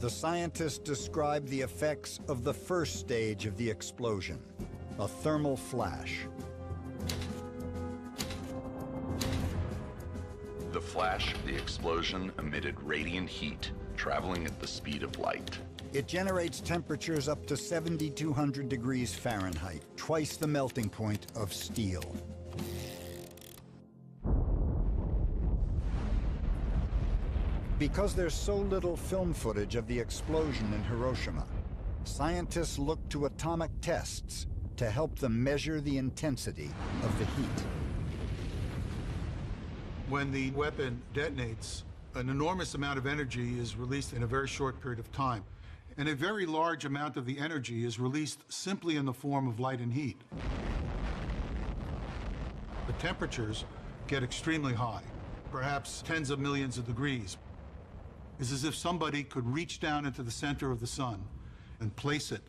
The scientists describe the effects of the first stage of the explosion, a thermal flash. The flash of the explosion emitted radiant heat, traveling at the speed of light. It generates temperatures up to 7,200 degrees Fahrenheit, twice the melting point of steel. Because there's so little film footage of the explosion in Hiroshima, scientists look to atomic tests to help them measure the intensity of the heat. When the weapon detonates, an enormous amount of energy is released in a very short period of time. And a very large amount of the energy is released simply in the form of light and heat. The temperatures get extremely high, perhaps tens of millions of degrees. It's as if somebody could reach down into the center of the sun and place it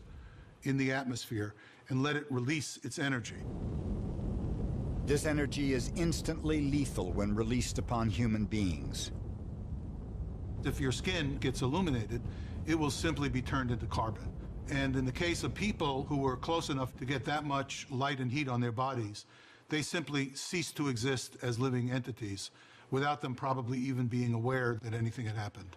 in the atmosphere and let it release its energy. This energy is instantly lethal when released upon human beings. If your skin gets illuminated, it will simply be turned into carbon. And in the case of people who were close enough to get that much light and heat on their bodies, they simply cease to exist as living entities without them probably even being aware that anything had happened.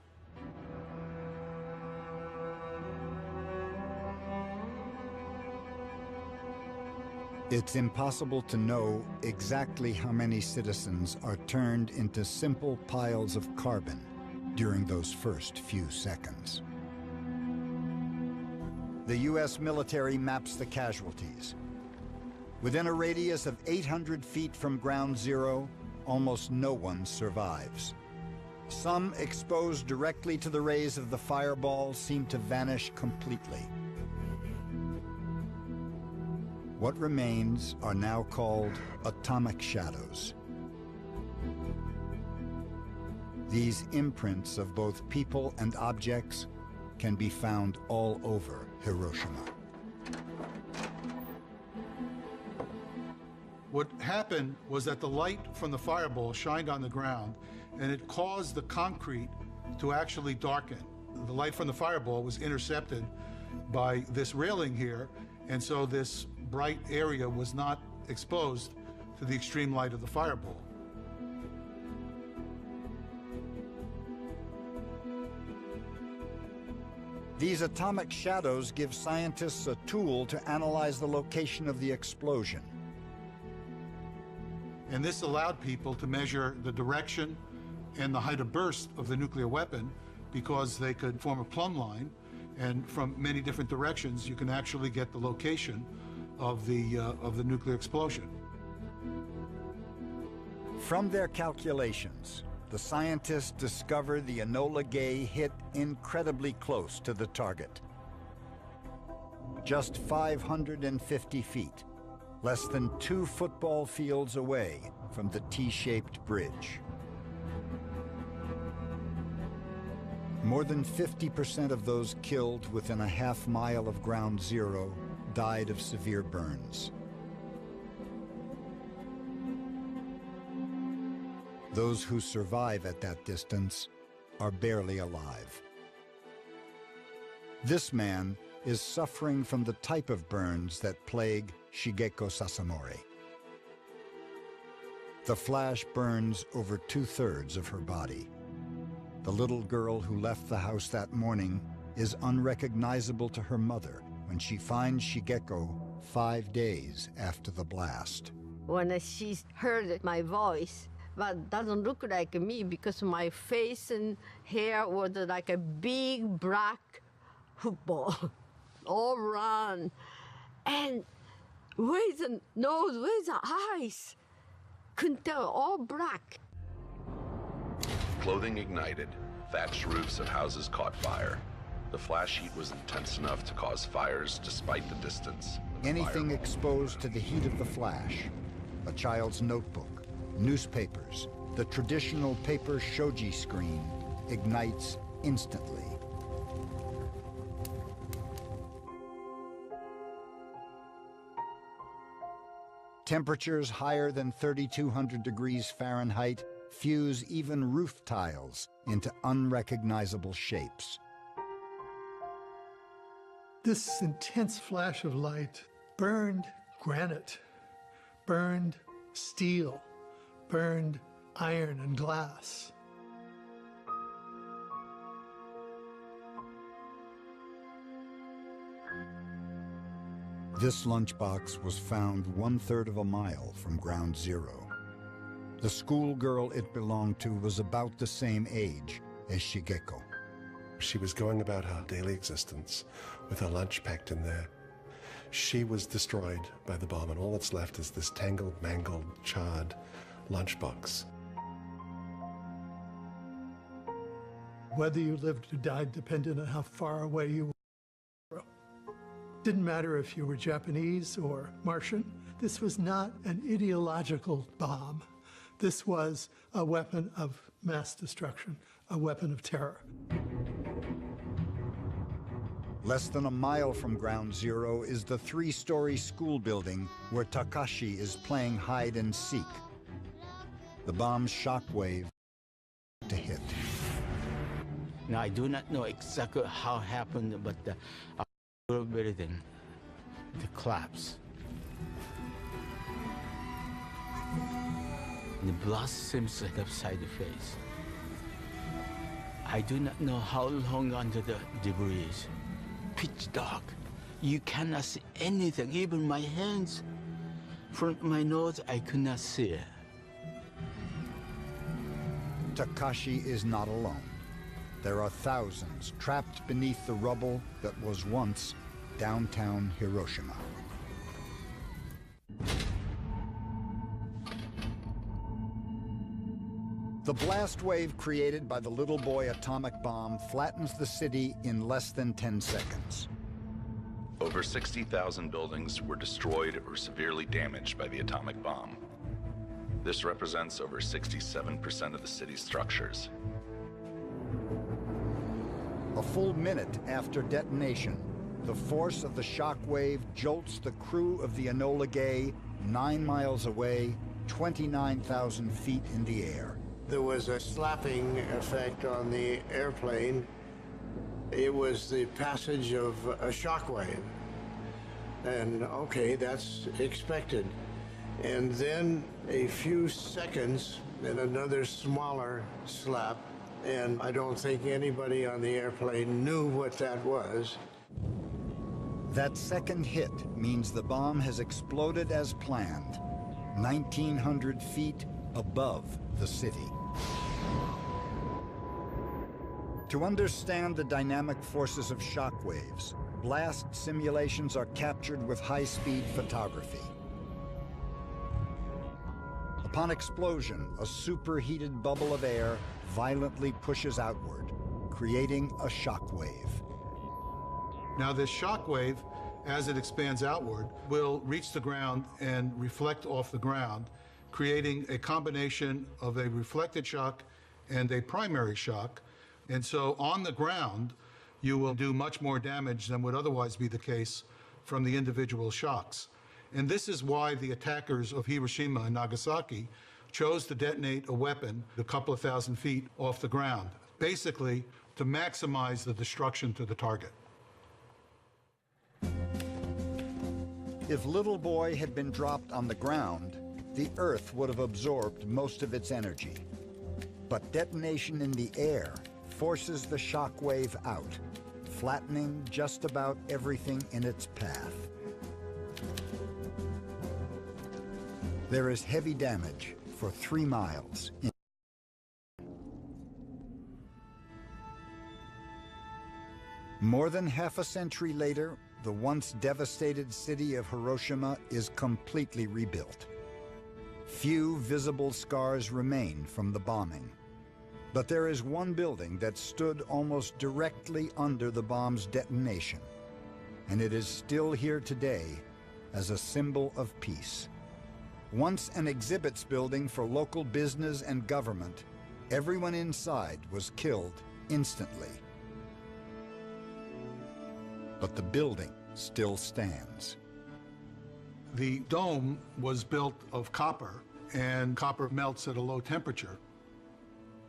It's impossible to know exactly how many citizens are turned into simple piles of carbon during those first few seconds. The U.S. military maps the casualties. Within a radius of 800 feet from ground zero, almost no one survives. Some exposed directly to the rays of the fireball seem to vanish completely. What remains are now called atomic shadows. These imprints of both people and objects can be found all over Hiroshima. What happened was that the light from the fireball shined on the ground, and it caused the concrete to actually darken. The light from the fireball was intercepted by this railing here, and so this bright area was not exposed to the extreme light of the fireball. These atomic shadows give scientists a tool to analyze the location of the explosion. And this allowed people to measure the direction and the height of burst of the nuclear weapon, because they could form a plumb line, and from many different directions you can actually get the location of the nuclear explosion. From their calculations, the scientists discovered the Enola Gay hit incredibly close to the target. Just 550 feet, less than 2 football fields away from the T-shaped bridge. More than 50% of those killed within a half-mile of ground zero died of severe burns. Those who survive at that distance are barely alive. This man is suffering from the type of burns that plague Shigeko Sasamori. The flash burns over 2/3 of her body. The little girl who left the house that morning is unrecognizable to her mother when she finds Shigeko 5 days after the blast. When she heard my voice, but doesn't look like me because my face and hair was like a big black football, all round. And where's the nose, where's the eyes? Couldn't tell, all black. Clothing ignited, thatched roofs of houses caught fire. The flash heat was intense enough to cause fires despite the distance. Anything exposed to the heat of the flash, a child's notebook, newspapers, the traditional paper shoji screen, ignites instantly. Temperatures higher than 3,200 degrees Fahrenheit fuse even roof tiles into unrecognizable shapes. This intense flash of light burned granite, burned steel, burned iron and glass. This lunchbox was found 1/3 of a mile from ground zero. The schoolgirl it belonged to was about the same age as Shigeko. She was going about her daily existence with her lunch packed in there. She was destroyed by the bomb, and all that's left is this tangled, mangled, charred lunchbox. Whether you lived or died depended on how far away you were. Didn't matter if you were Japanese or Martian. This was not an ideological bomb. This was a weapon of mass destruction, a weapon of terror. Less than a mile from ground zero is the 3-story school building where Takashi is playing hide and seek. The bomb's shockwave to hit. Now, I do not know exactly how it happened, but the building, the collapse. The blast seems like upside the face. I do not know how long under the debris. Pitch dark. You cannot see anything, even my hands. From my nose, I could not see it. Takashi is not alone. There are thousands trapped beneath the rubble that was once downtown Hiroshima. The blast wave created by the little boy atomic bomb flattens the city in less than 10 seconds. Over 60,000 buildings were destroyed or severely damaged by the atomic bomb. This represents over 67% of the city's structures. A full minute after detonation, the force of the shock wave jolts the crew of the Enola Gay 9 miles away, 29,000 feet in the air. There was a slapping effect on the airplane. It was the passage of a shockwave. And okay, that's expected. And then a few seconds and another smaller slap. And I don't think anybody on the airplane knew what that was. That second hit means the bomb has exploded as planned, 1,900 feet above the city. To understand the dynamic forces of shockwaves, blast simulations are captured with high-speed photography. Upon explosion, a superheated bubble of air violently pushes outward, creating a shockwave. Now this shockwave, as it expands outward, will reach the ground and reflect off the ground, creating a combination of a reflected shock and a primary shock. And so on the ground, you will do much more damage than would otherwise be the case from the individual shocks. And this is why the attackers of Hiroshima and Nagasaki chose to detonate a weapon a couple of thousand feet off the ground, basically to maximize the destruction to the target. If Little Boy had been dropped on the ground, the Earth would have absorbed most of its energy. But detonation in the air forces the shock wave out, flattening just about everything in its path. There is heavy damage for 3 miles. More than half a century later, the once devastated city of Hiroshima is completely rebuilt. Few visible scars remain from the bombing. But there is one building that stood almost directly under the bomb's detonation, and it is still here today as a symbol of peace. Once an exhibits building for local business and government, everyone inside was killed instantly. But the building still stands. The dome was built of copper, and copper melts at a low temperature.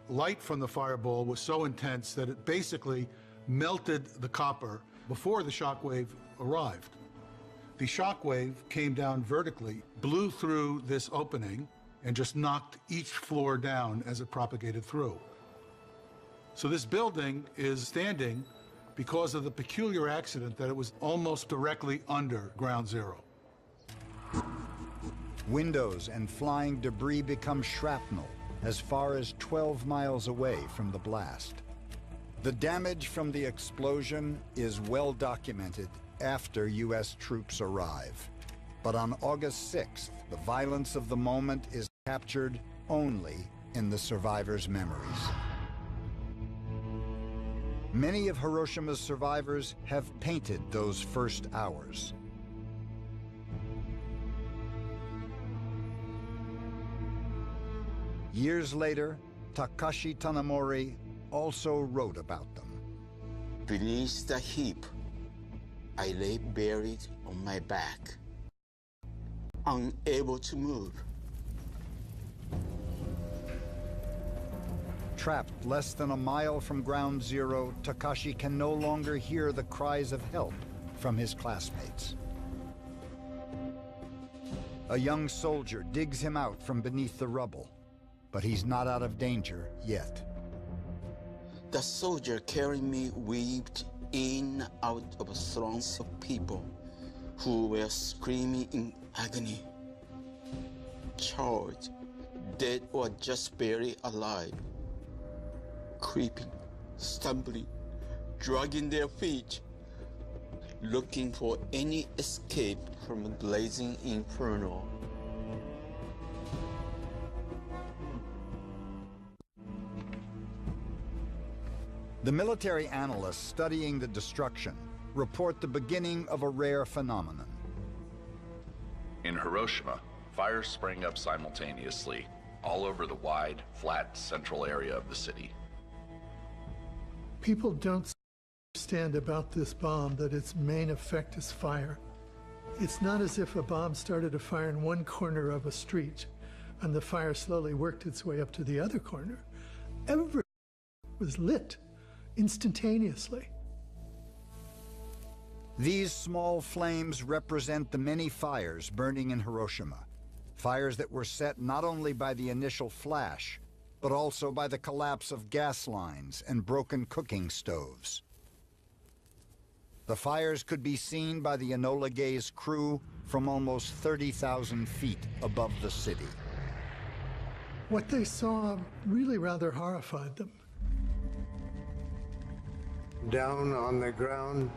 Light from the fireball was so intense that it basically melted the copper before the shock wave arrived. The shock wave came down vertically, blew through this opening, and just knocked each floor down as it propagated through. So this building is standing because of the peculiar accident that it was almost directly under ground zero. Windows and flying debris become shrapnel as far as 12 miles away from the blast. The damage from the explosion is well documented after U.S. troops arrive. But on August 6th, the violence of the moment is captured only in the survivors' memories. Many of Hiroshima's survivors have painted those first hours. Years later, Takashi Tanamori also wrote about them. Beneath the heap, I lay buried on my back, unable to move. Trapped less than a mile from ground zero, Takashi can no longer hear the cries of help from his classmates. A young soldier digs him out from beneath the rubble, but he's not out of danger yet. The soldier carrying me weaved in and out of throngs of people who were screaming in agony. Charred, dead or just barely alive. Creeping, stumbling, dragging their feet, looking for any escape from a blazing inferno. The military analysts studying the destruction report the beginning of a rare phenomenon. In Hiroshima, fires sprang up simultaneously all over the wide, flat central area of the city. People don't understand about this bomb that its main effect is fire. It's not as if a bomb started a fire in one corner of a street and the fire slowly worked its way up to the other corner. Everything was lit instantaneously. These small flames represent the many fires burning in Hiroshima. Fires that were set not only by the initial flash, but also by the collapse of gas lines and broken cooking stoves. The fires could be seen by the Enola Gay's crew from almost 30,000 feet above the city. What they saw really rather horrified them. Down on the ground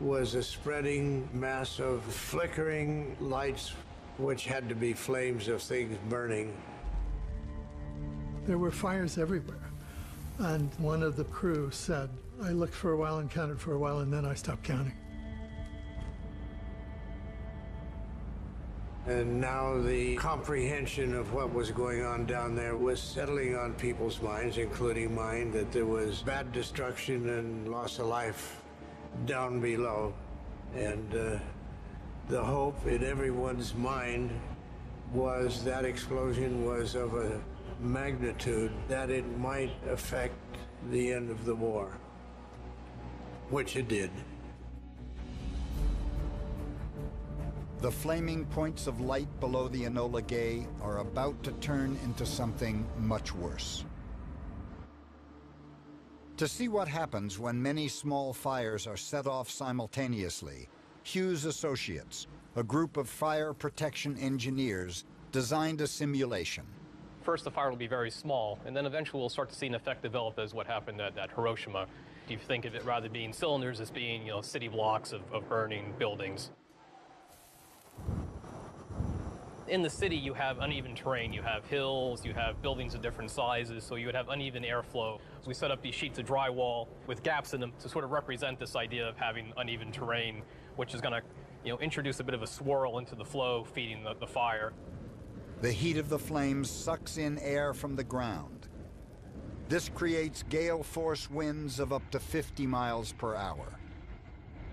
was a spreading mass of flickering lights, which had to be flames of things burning. There were fires everywhere. And one of the crew said, I looked for a while and counted for a while, and then I stopped counting. And now the comprehension of what was going on down there was settling on people's minds, including mine, that there was bad destruction and loss of life down below. And the hope in everyone's mind was that explosion was of a magnitude that it might affect the end of the war, which it did. The flaming points of light below the Enola Gay are about to turn into something much worse. To see what happens when many small fires are set off simultaneously, Hughes Associates, a group of fire protection engineers, designed a simulation. First, the fire will be very small, and then eventually we'll start to see an effect develop as what happened at Hiroshima. If you think of it rather being cylinders as being, city blocks of burning buildings. In the city, you have uneven terrain. You have hills, you have buildings of different sizes, so you would have uneven airflow. So we set up these sheets of drywall with gaps in them to sort of represent this idea of having uneven terrain, which is going to, introduce a bit of a swirl into the flow, feeding the fire. The heat of the flames sucks in air from the ground. This creates gale force winds of up to 50 miles per hour.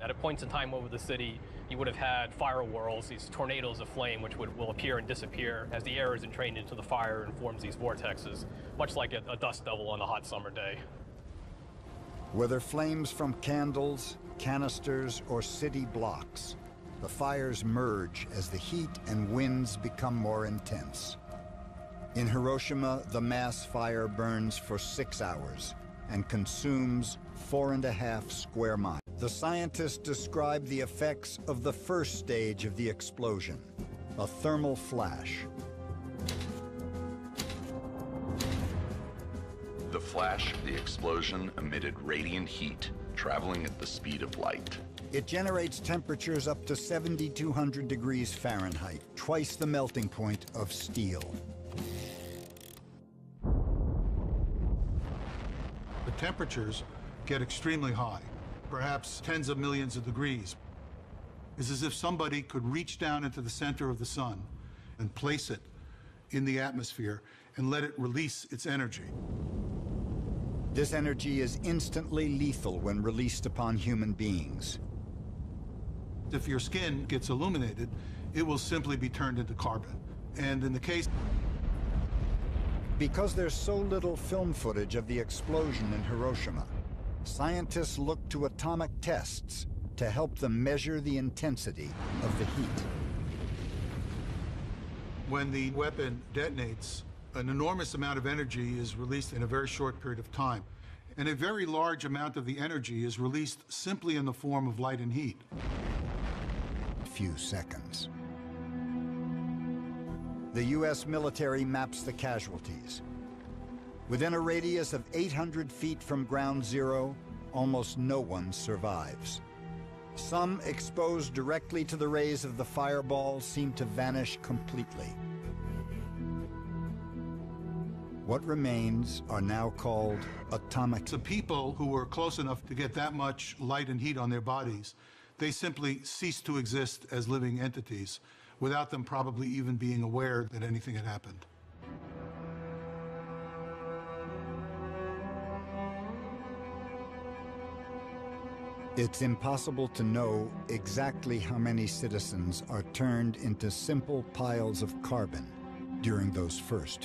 At points in time over the city, you would have had fire whirls, these tornadoes of flame, which will appear and disappear as the air is entrained into the fire and forms these vortexes, much like a dust devil on a hot summer day. Whether flames from candles, canisters or city blocks. The fires merge as the heat and winds become more intense. In Hiroshima, the mass fire burns for 6 hours and consumes 4.5 square miles. The scientists describe the effects of the first stage of the explosion, a thermal flash. The flash of the explosion emitted radiant heat, traveling at the speed of light. It generates temperatures up to 7,200 degrees Fahrenheit, twice the melting point of steel. The temperatures get extremely high, perhaps tens of millions of degrees. It's as if somebody could reach down into the center of the sun and place it in the atmosphere and let it release its energy. This energy is instantly lethal when released upon human beings. If your skin gets illuminated, it will simply be turned into carbon. And in the case... Because there's so little film footage of the explosion in Hiroshima, scientists look to atomic tests to help them measure the intensity of the heat. When the weapon detonates, an enormous amount of energy is released in a very short period of time. And a very large amount of the energy is released simply in the form of light and heat. Few seconds. The U.S. military maps the casualties. Within a radius of 800 feet from ground zero, almost no one survives. Some exposed directly to the rays of the fireball seem to vanish completely. What remains are now called atomic. The people who were close enough to get that much light and heat on their bodies, they simply ceased to exist as living entities, without them probably even being aware that anything had happened. It's impossible to know exactly how many citizens are turned into simple piles of carbon during those first